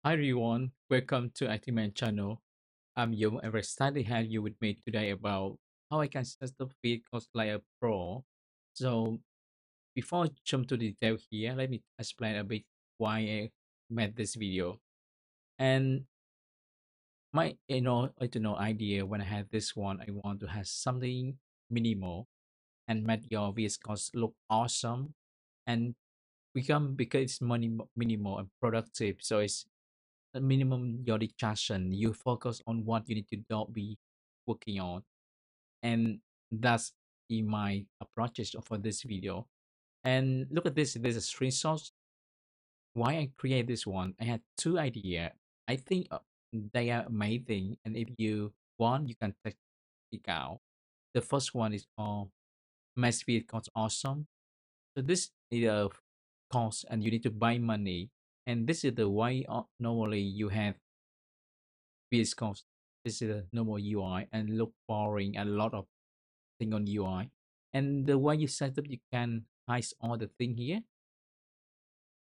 Hi everyone, welcome to IT Man channel. I'm Yum and we're excited to have you with me today about how I can set up vehicles like a pro. So before I jump to the detail here, let me explain a bit why I made this video. And my original idea when I had this one, I want to have something minimal and make your vehicles look awesome and become because it's money minimal and productive. So it's a minimum your distraction. You focus on what you need to not be working on, and that's in my approaches for this video. And look at this. There's a screenshot. Why I create this one? I had two idea. I think they are amazing, and if you want, you can check it out. The first one is called "Mass Vehicles Awesome." So this is a cost, and you need to buy money. And this is the way normally you have VS Code. This is a normal UI and look boring and a lot of thing on UI. And the way you set up, you can hide all the thing here.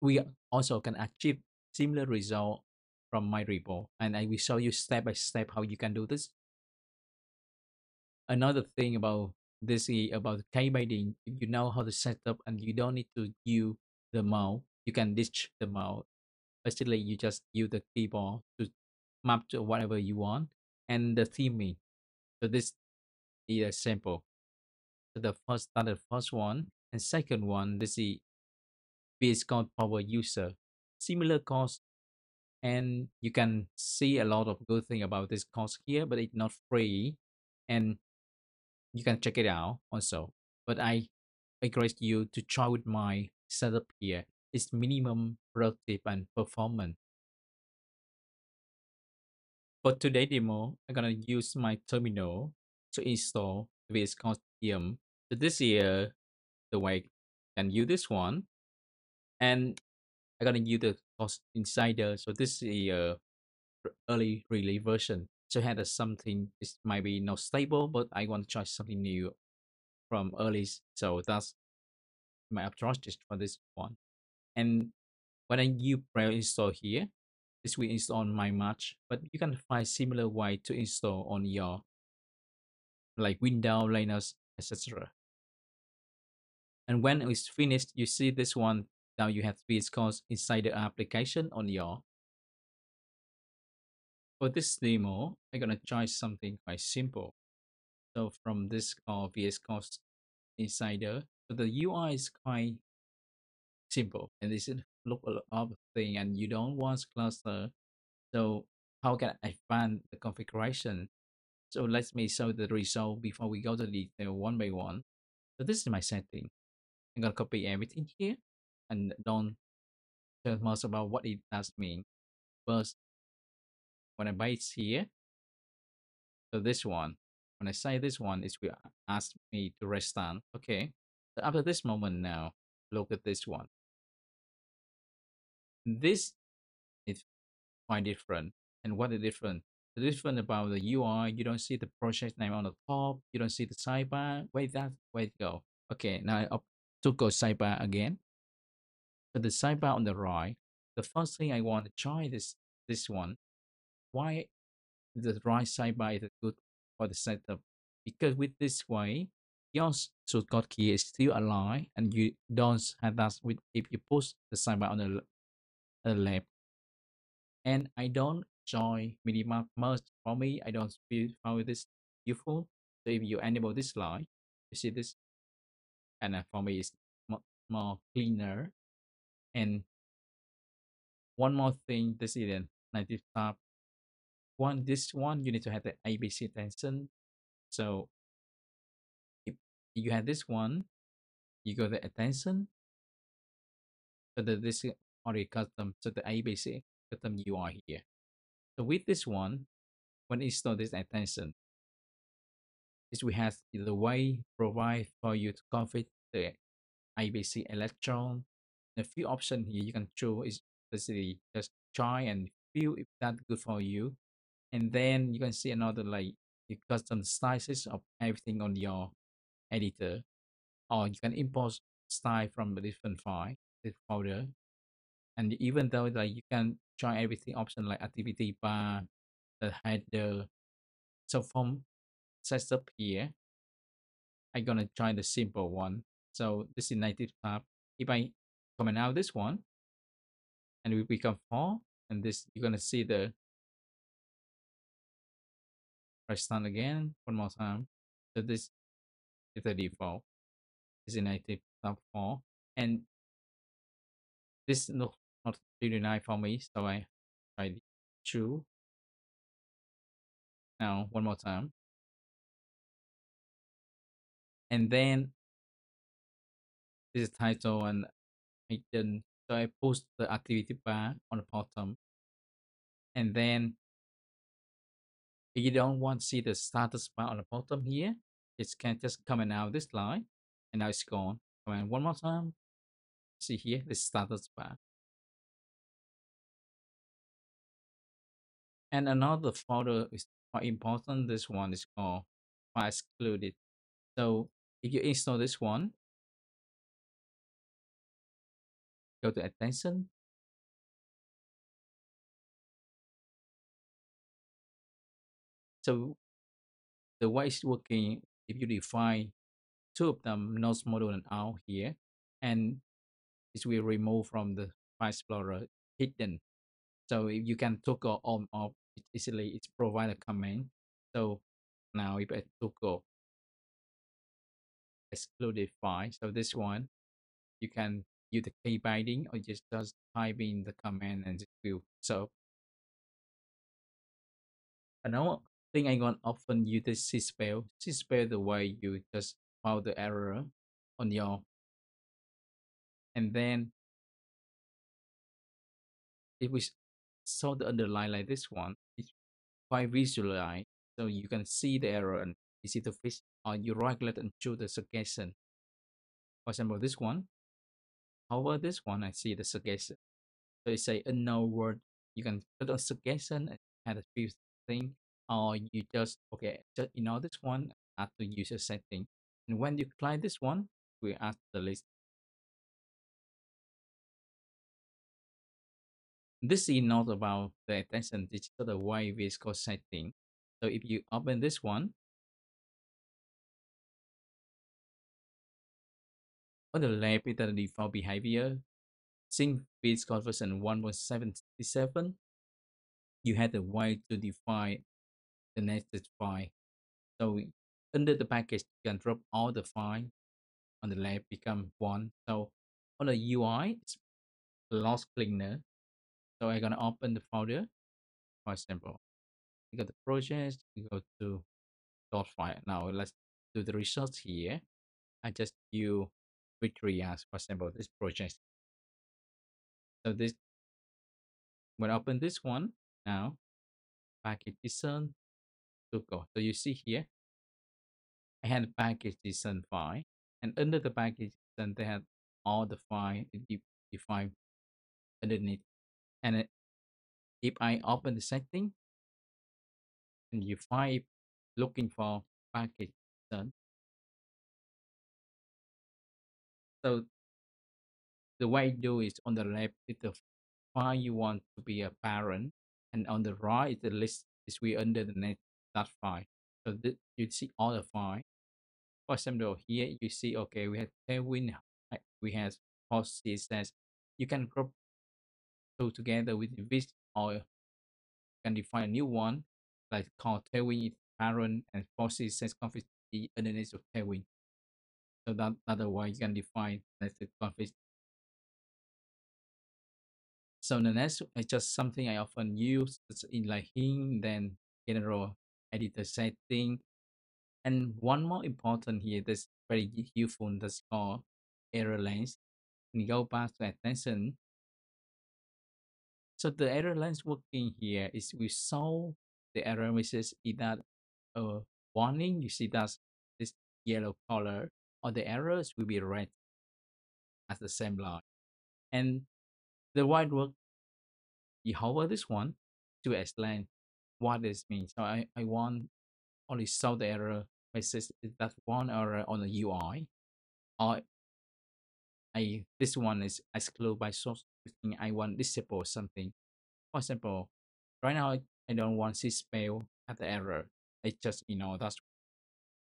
We also can achieve similar result from my repo. And I will show you step by step how you can do this. Another thing about this is about k-binding. If you know how to set up and you don't need to use the mouse, you can ditch the mouse. Basically, you just use the keyboard to map to whatever you want and the theming. So this is a sample. So the first one, and second one, this is VSCode Power User. Similar cost, and you can see a lot of good thing about this course here, but it's not free, and you can check it out also. But I encourage you to try with my setup here. It's minimum productive and performance. For today demo, I'm gonna use my terminal to install VS Code VM. So this is the way I can use this one, and I'm gonna use the Cost Insider. So this is a early release version. So I had a something it might be not stable, but I want to try something new from early. So that's my approach just for this one. And when I you pre-install here, this will install on my Mac, but you can find similar way to install on your like Windows, Linux, etc. And when it's finished, you see this one. Now you have VS Code inside the application on your. For this demo, I'm gonna try something quite simple. So from this VS Code Insider, so the UI is quite simple and this is look a lot of thing and you don't want cluster. So how can I find the configuration? So let me show the result before we go to the detail one by one. So this is my setting. I'm gonna copy everything here and don't tell much about what it does mean. First, when I base here, so this one, when I say this one, it will ask me to restart. Okay. So after this moment now, look at this one. This is quite different. And what is different? The different about the UI, you don't see the project name on the top, you don't see the sidebar. Where it go? Okay, now up to go sidebar again. So the sidebar on the right, the first thing I want to try this one. Why the right sidebar is good for the setup? Because with this way, your shortcut key is still aligned and you don't have that with if you push the sidebar on the left. And I don't join minimalist. For me, I don't feel found this useful. So if you enable this line, you see this, and for me it's more cleaner. And one more thing, this is a native tab. This one you need to have the ABC attention. So if you have this one, you go the attention. So this is already custom. So the ABC custom UI here. So with this one, when install this attention, is we have the way provide for you to configure the IBC electron. A few options here you can choose is basically just try and feel if that's good for you. And then you can see another like the custom styles of everything on your editor. Or you can import style from a different file, this folder. And even though like you can try everything option like activity bar, the header. So from setup here, I'm gonna try the simple one. So this is native tab. If I comment out this one and we become 4, and this you're gonna see the press start again one more time. So this is the default. This is native tab 4, and this not really nice for me. So I try the true. Now one more time, and then this is title and hidden. So I post the activity bar on the bottom, and then if you don't want to see the status bar on the bottom here, it can just comment out this line, and now it's gone. Comment one more time. See here, the status bar. And another folder is quite important. This one is called file excluded. So if you install this one, go to attention. So the way it's working, if you define two of them, nodes module and out here, and it will remove from the file explorer hidden. So if you can toggle on off easily, it's provide a command. So now if I toggle excluded file, so this one you can use the key binding or just type in the command and it will. So another thing I got often use is C-spell. C-spell the way you just file the error on your, and then if we saw the underline like this one, it's quite visualized. So you can see the error and easy to fix, or you right click and choose the suggestion. For example, this one. However, this one I see the suggestion. So it say unknown word. You can put a suggestion and add a few things, or you just okay, just ignore this one, add to user setting. And when you click this one, we add the list. This is not about the attention, this is the way VSCode setting. So if you open this one, on the left is the default behavior. Since VSCode version 1.77, you had a way to define the nested file. So under the package, you can drop all the file on the left become one. So on the UI, it's loss cleaner. So I'm gonna open the folder. For example, you got the project, you go to dot file. Now let's do the results here. I just use victory as for example this project. So this when I open this one now, package JSON to go. So you see here, I had a package JSON file, and under the package JSON they had all the file defined underneath. And if I open the setting and you find looking for package JSON, so the way you do is on the left is the file you want to be a parent, and on the right is the list is we under the net that file. So you see all the file. For example, here you see okay, we have tailwind, we have post CSS. You can group two together with this, or you can define a new one like called tailwind parent and post CSS config underneath of tailwind. So that's the way you can define nested config. So the next is just something I often use. It's in like hint, then general editor setting. And one more important here that's very useful, that's called error length. And go back to attention. So the error length working here is we saw the error message is that a warning, you see that's this yellow color, or the errors will be red as the same line. And the white work, you hover this one to explain what this means. So I want only show the error message that one error on the UI, or I this one is excluded by source scripting. I want disable something. For example, right now I don't want to see spell at the error. I just that's,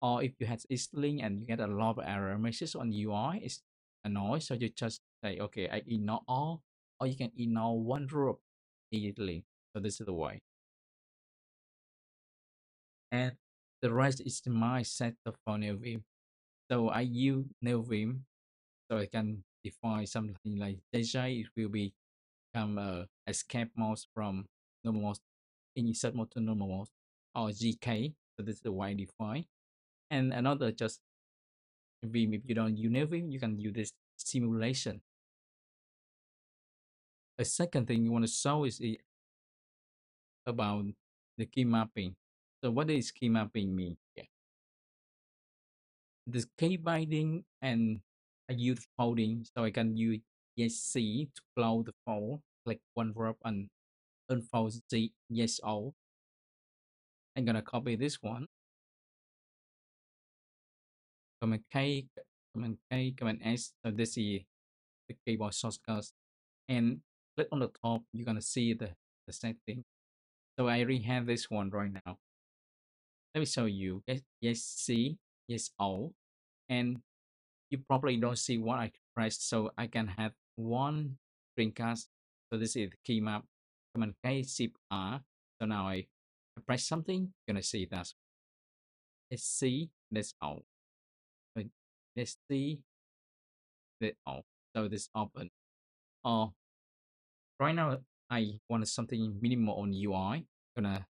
or if you have this link and you get a lot of error messages on UI, it's annoying. So you just say, okay, I ignore all, or you can ignore one group immediately. So this is the way. And the rest is my setup for new Vim. So I use new Vim, so I can define something like DJ. It will become a escape mode from normal mode, insert mode to normal mode, or GK. So this is the way I define. And another just Vim, if you don't use new Vim, you can use this simulation. A second thing you want to show is about the key mapping. So what does key mapping mean? Yeah. The key binding and I use folding, so I can use ESC to close the fold, like one drop and unfold the ESO. I'm gonna copy this one, Command K, Command K, Command S. So this is the keyboard shortcuts. And click on the top, you're gonna see the setting. So I already have this one right now. Let me show you. ESC, ESO, and you probably don't see what I pressed, so I can have one screencast. So this is the key map. Command K, Shift R. So now I press something, you're gonna see that. Let's see, that's all. Let's see, that all. So this open. Oh, right now I want something minimal on UI. Gonna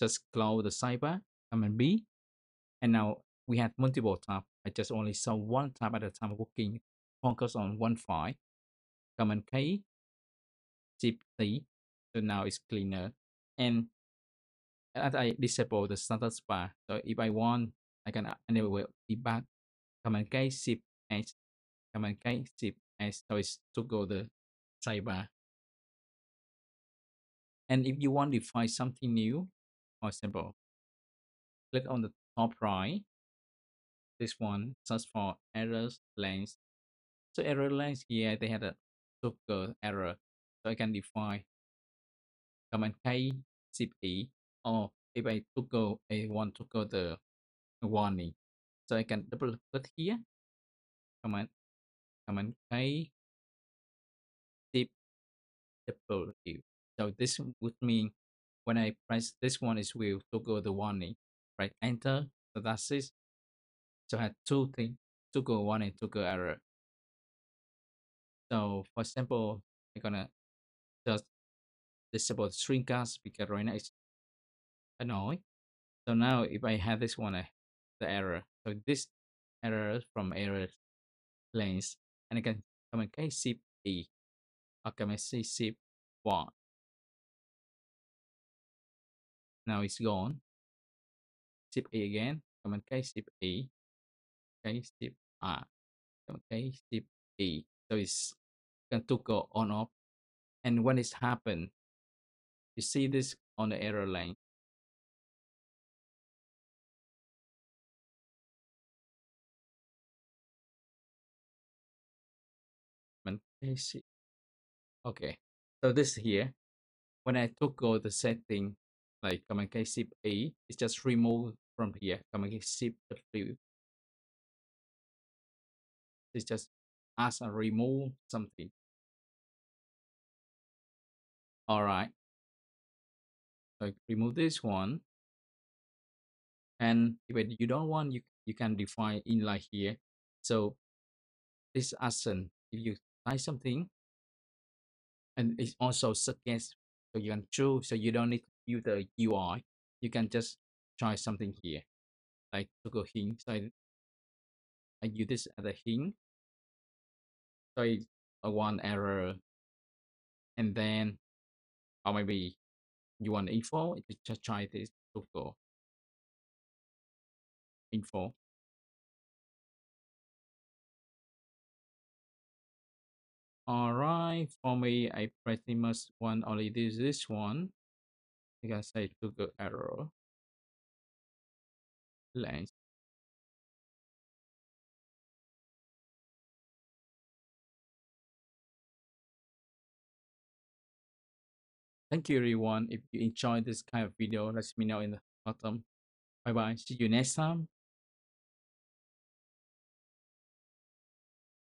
just close the sidebar, Command B, and now we have multiple tabs. I just only saw one tab at a time working, focus on one file. Command K, Shift C. So now it's cleaner. And as I disable the status bar, so if I want, I can enable debug. Command K, Shift S, Command K, Shift S. So it's to go the sidebar. And if you want to find something new, for example, click on the top right. This one, search for errors length. So error length here, they had a trigger error. So I can define Command K, Shift E, or if I toggle, I want to go the warning. So I can double click here, Command K, Shift W. So this would mean when I press this one, it will toggle the warning. Right, enter. So that's it. So I had two things: toggle warning, toggle error. So for example, I'm gonna just disable screencast because right now it's annoying. So now if I have this one, the error. So this error from error lanes, and I can Command K, Shift E, or Command C, Shift Y. Now it's gone. Shift E again, Command K, Shift E, K, Shift R, Command K, Shift E. So it's going to go on off. And when it's happened, you see this on the error lane. Command K, Shift. Okay. So this here, when I toggle the setting, like Command K, Shift E, it's just removed from here. Command K, Shift W. It's just as a remove something. All right. So remove this one. And if you don't want, you can define inline here. So this action, if you type something, and it also suggests, so you can choose, so you don't need to use the UI. You can just try something here, like to go hint. So I use this as a hint. So it's a one error, and then, or maybe you want info, you just try this to go info. All right, for me, I pretty much want only this one. You can say to go error length. Thank you, everyone. If you enjoyed this kind of video, let me know in the bottom. Bye bye. See you next time.